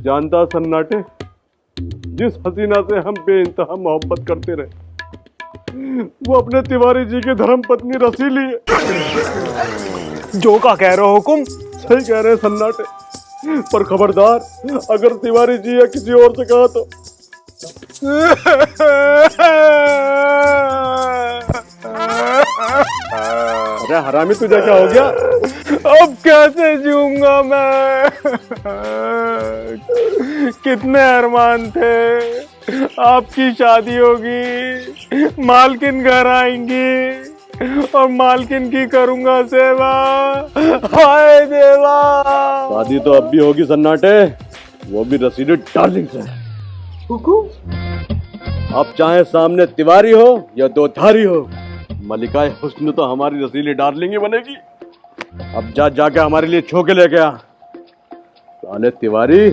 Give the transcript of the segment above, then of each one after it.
जानता सन्नाटे, जिस हसीना से हम बेइंतहा मोहब्बत करते रहे वो अपने तिवारी जी की धर्म पत्नी रसीली है। जो का कह रहे हो हुकुम? सही कह रहे हैं सन्नाटे, पर खबरदार अगर तिवारी जी या किसी और से कहा तो। अरे हरामी, तुझे क्या हो गया? अब कैसे जीऊंगा मैं? कितने अरमान थे, आपकी शादी होगी, मालकिन घर आएंगी और मालकिन की करूंगा सेवा। हाय देवा। शादी तो अब भी होगी सन्नाटे, वो भी रसीली डार्लिंग से। अब चाहे सामने तिवारी हो या दो धारी हो, मलिकाए हुस्न तो हमारी रसीली डार्लिंग ही बनेगी। अब जाके हमारे लिए छोके लेके आ। साले तिवारी,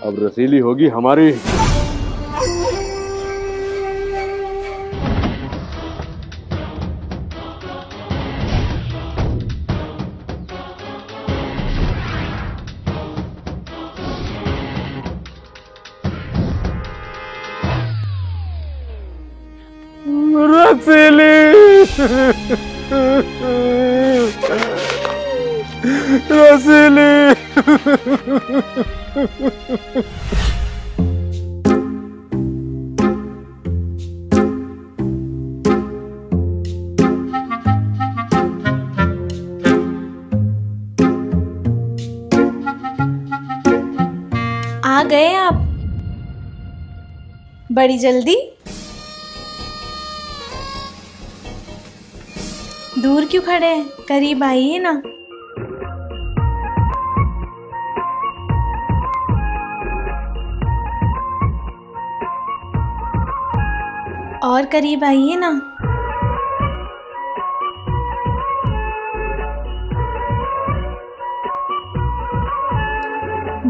अब रसीली होगी हमारी। रसीली, रसीली। आ गए आप? बड़ी जल्दी? दूर क्यों खड़े हैं? करीब आइए ना। और करीब आइए ना।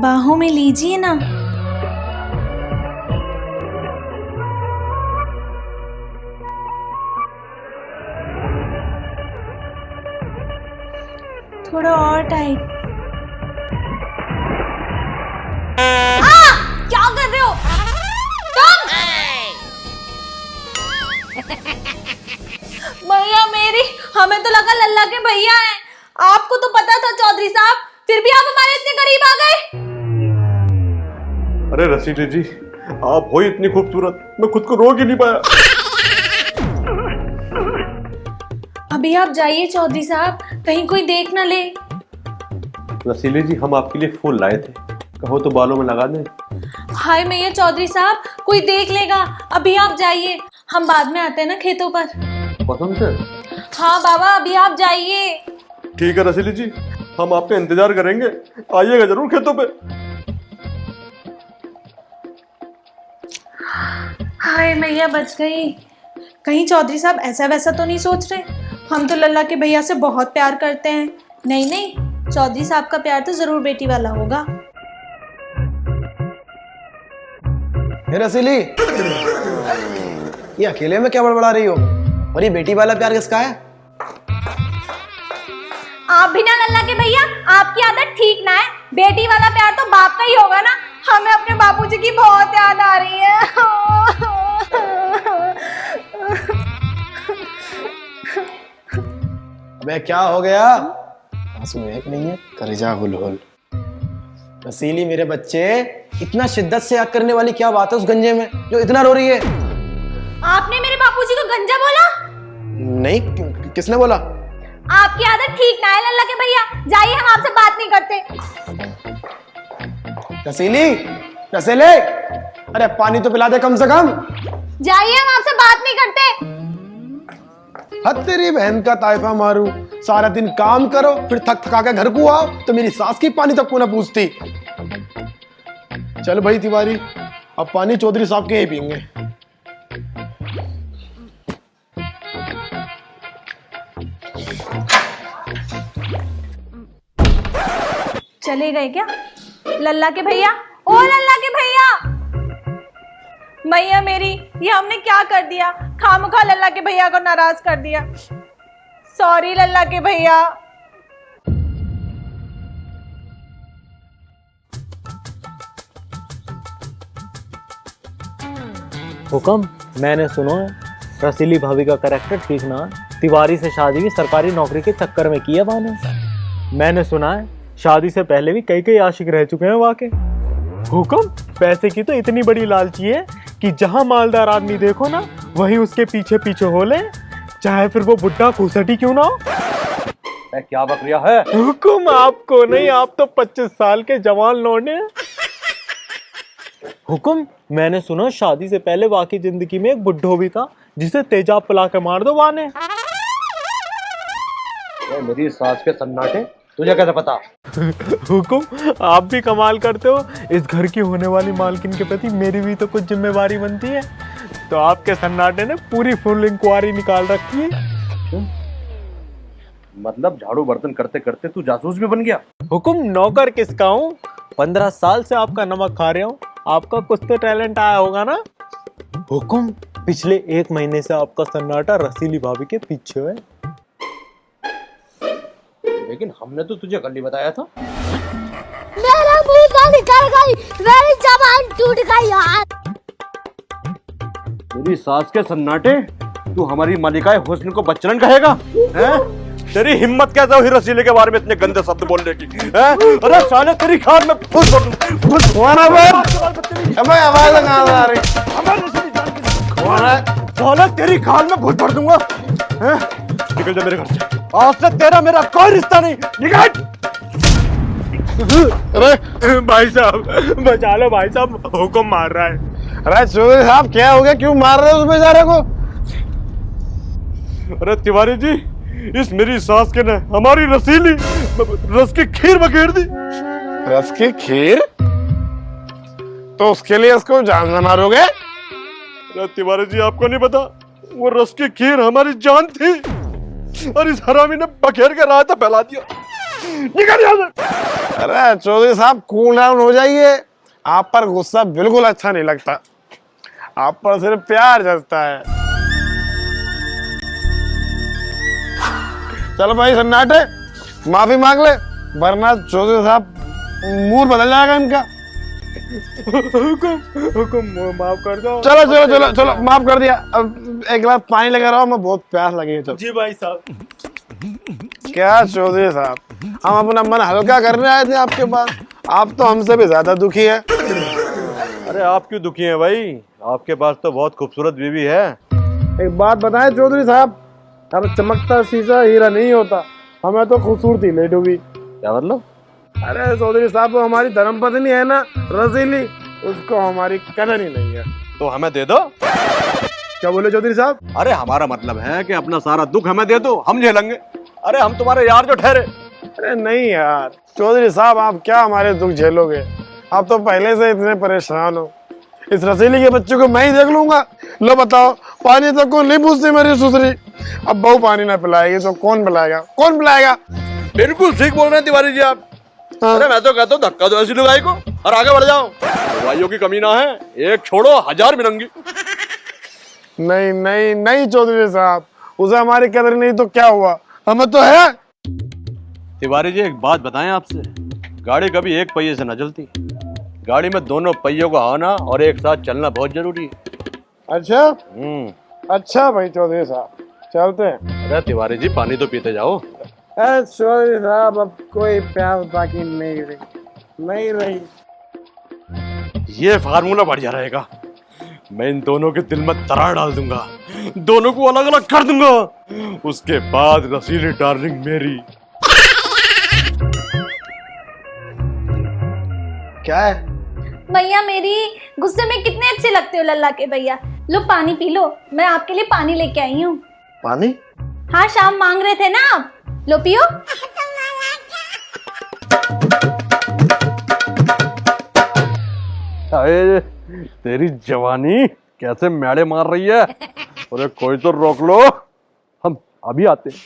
बाहों में लीजिए ना। थोड़ा और टाइट। क्या कर रहे हो तुम? भैया मेरी, हमें तो लगा लल्ला के भैया हैं। आपको तो पता था चौधरी साहब, फिर भी आप हमारे इतने करीब आ गए। अरे रसीली जी, आप हो इतनी खूबसूरत, मैं खुद को रोक ही नहीं पाया। अभी आप जाइए चौधरी साहब, कहीं कोई देख ना ले। रसीली जी, हम आपके लिए फूल लाए थे, कहो तो बालों में लगा दें। हाय मैया चौधरी साहब, कोई देख लेगा। अभी आप जाइए, हम बाद में आते हैं ना खेतों पर। कसम से? हाँ बाबा, अभी आप जाइए। ठीक है रसीली जी, हम आपका इंतजार करेंगे, आइएगा जरूर खेतों पे। हाय मैया बच गई। कहीं चौधरी साहब ऐसा वैसा तो नहीं सोच रहे? हम तो लल्ला के भैया से बहुत प्यार करते हैं। नहीं नहीं, चौधरी साहब का प्यार तो जरूर बेटी वाला होगा। रसीली, ये अकेले में क्या बड़बड़ा रही हो? और ये बेटी वाला प्यार किसका है? आप भी ना लल्ला के भैया, आपकी आदत ठीक ना है। बेटी वाला प्यार तो बाप का ही होगा ना। हमें अपने बापूजी की बहुत याद आ रही है। अबे क्या हो गया? आंसू है कि नहीं है? करेजा हुल हुल। रसीली मेरे बच्चे, इतना शिद्दत से याद करने वाली क्या बात है उस गंजे में जो इतना रो रही है? आपने मेरे बापूजी को गंजा बोला? नहीं, किसने बोला? आपकी आदत ठीक ना है लल्ला के भैया, जाइए, हम आपसे बात नहीं करते। रसीली, रसीले, अरे पानी तो पिला दे कम से कम। जाइए, हम आपसे बात नहीं करते। हद तेरी बहन का ताइफा मारू, सारा दिन काम करो फिर थक थका के घर को आओ तो मेरी सास की पानी तक को ना पूछती। चल भाई तिवारी, अब पानी चौधरी साहब के ही पीएंगे। चले गए क्या लल्ला के भैया? ओ लल्ला के भैया, भैया मेरी, ये हमने क्या कर दिया? खामखा लल्ला के भैया को नाराज कर दिया। सॉरी लल्ला के भैया। हुक्म, मैंने सुना है रसीली भाभी का कैरेक्टर ठीक ना है। तिवारी से शादी भी सरकारी नौकरी के चक्कर में की है बाने। मैंने सुना है शादी से पहले भी कई कई आशिक रह चुके हैं वाके। हुक्म, पैसे की तो इतनी बड़ी लालची है कि जहां मालदार आदमी देखो ना वहीं उसके पीछे पीछे हो ले, चाहे फिर वो बुढ़ा कुसटी क्यों ना हो। क्या बकरिया है? हुक्म, आपको नहीं, आप तो 25 साल के जवान लौंडे हैं। हुक्म, मैंने सुना शादी से पहले वाकई जिंदगी में एक बुड्ढो भी था जिसे तेजाब पिला के मार दो वाने। मेरी सास के सन्नाटे तुझे कैसे पता? हुकुम, आप भी कमाल करते हो। इस घर की होने वाली मालकिन के प्रति मेरी भी तो कुछ जिम्मेवारी बनती है। तो आपके सन्नाटे ने पूरी फुल इंक्वायरी निकाल रखी है। मतलब झाड़ू बर्तन करते करते तू जासूस भी बन गया? हुकुम, नौकर किसका हूँ? 15 साल से आपका नमक खा रहा हूँ। आपका कुछ तो टैलेंट आया होगा ना। हुकुम, पिछले 1 महीने से आपका सन्नाटा रसीली भाभी के पीछे है। लेकिन हमने तो तुझे कल ही बताया था। मेरा मुंह का निकल गई, मेरी जबान टूट गई यार। मेरी सास के सन्नाटे, तू हमारी मालिकाए हुस्न को बच्चन कहेगा? हैं? तेरी हिम्मत कैसे हुई रसीले के बारे में इतने गंदे शब्द बोलने की? हैं? अरे साले तेरी खाल में फूस आवाज लगा आ रही। साले तेरी खाल में घुस भर दूंगा। हैं? निकल जा मेरे घर से। आज से तेरा मेरा कोई रिश्ता नहीं। निकल। अरे भाई साहब बचा लो, भाई साहब हुक्म मार रहा है। अरे चौधरी साहब क्या हो गया, क्यों मार रहे हो उस बेचारे को? अरे तिवारी जी, इस मेरी सास के ने हमारी रसीली रस की खीर बखेर दी। रस की खीर? तो उसके लिए उसको जान से मारोगे? अरे तिवारी जी, आपको नहीं पता, वो रस की खीर हमारी जान थी और इस हरामी ने बखेर के रायता फैला दिया। निकल यहाँ से। अरे चौधरी साहब कूल डाउन हो जाइए। आप पर गुस्सा बिल्कुल अच्छा नहीं लगता, आप पर सिर्फ प्यार जलता है। चलो भाई सन्नाटे, माफी मांग ले, वरना चौधरी साहब मूड बदल जाएगा इनका। हुक्म माफ कर दो। चलो चलो चलो चलो, माफ कर दिया। अब एक गिलास पानी लेकर आओ, मैं बहुत प्यास लगी है। चलो जी भाई साहब। क्या चौधरी साहब, हम अपना मन हल्का करने आए थे आपके पास, आप तो हमसे भी ज्यादा दुखी है। अरे आप क्यों दुखी हैं भाई? आपके पास तो बहुत खूबसूरत बीवी है। एक बात बताएं चौधरी साहब, अब चमकता शीशा हीरा नहीं होता, हमें तो खूबसूरती ले डूबी। क्या मतलब? अरे चौधरी साहब, वो हमारी धर्मपत्नी है ना रसीली, उसको हमारी कदर ही नहीं है। तो हमें दे दो। क्या बोले चौधरी साहब? अरे हमारा मतलब है कि अपना सारा दुख हमें दे दो, हम झेलेंगे। अरे हम तुम्हारे यार जो ठहरे। अरे नहीं यार चौधरी साहब, आप क्या हमारे दुख झेलोगे? आप तो पहले से इतने परेशान हो। इस रसीली के बच्चे को मैं ही देख लूंगा। लो बताओ, पानी तो कौन नहीं पूछती मेरी सुसरी। अब बहू पानी ना पिलाएगी तो कौन पिलाएगा? कौन पिलाएगा? बिल्कुल ठीक बोल रहे हैं तिवारी जी आप। हाँ। अरे मैं तो कहता हूँ धक्का दो ऐसी लुगाई को और आगे बढ़ जाओ। लुगाइयों की कमी ना है, एक छोड़ो 1000 मिलेंगी। नहीं नहीं नहीं चौधरी साहब, उसे हमारी कदर नहीं तो क्या हुआ, हमें तो है। तिवारी जी एक बात बताएं आपसे, गाड़ी कभी एक पहिए से न चलती, गाड़ी में दोनों पहियों का होना और एक साथ चलना बहुत जरूरी है। अच्छा अच्छा भाई चौधरी साहब, चलते हैं। अरे तिवारी जी पानी तो पीते जाओ। अरे चौधरी साहब, अब कोई प्यास बाकी नहीं रही। ये फार्मूला बढ़िया रहेगा। मैं इन दोनों के दिल में दरार डाल दूंगा, दोनों को अलग अलग कर दूंगा, उसके बाद रसीली डार्लिंग मेरी। क्या है? भैया मेरी गुस्से में कितने अच्छे लगते हो लल्ला के भैया। लो पानी पी लो, मैं आपके लिए पानी लेके आई हूँ। पानी? हाँ शाम मांग रहे थे ना आप, लो पियो। अरे तेरी जवानी कैसे मैड़े मार रही है। अरे कोई तो रोक लो, हम अभी आते हैं।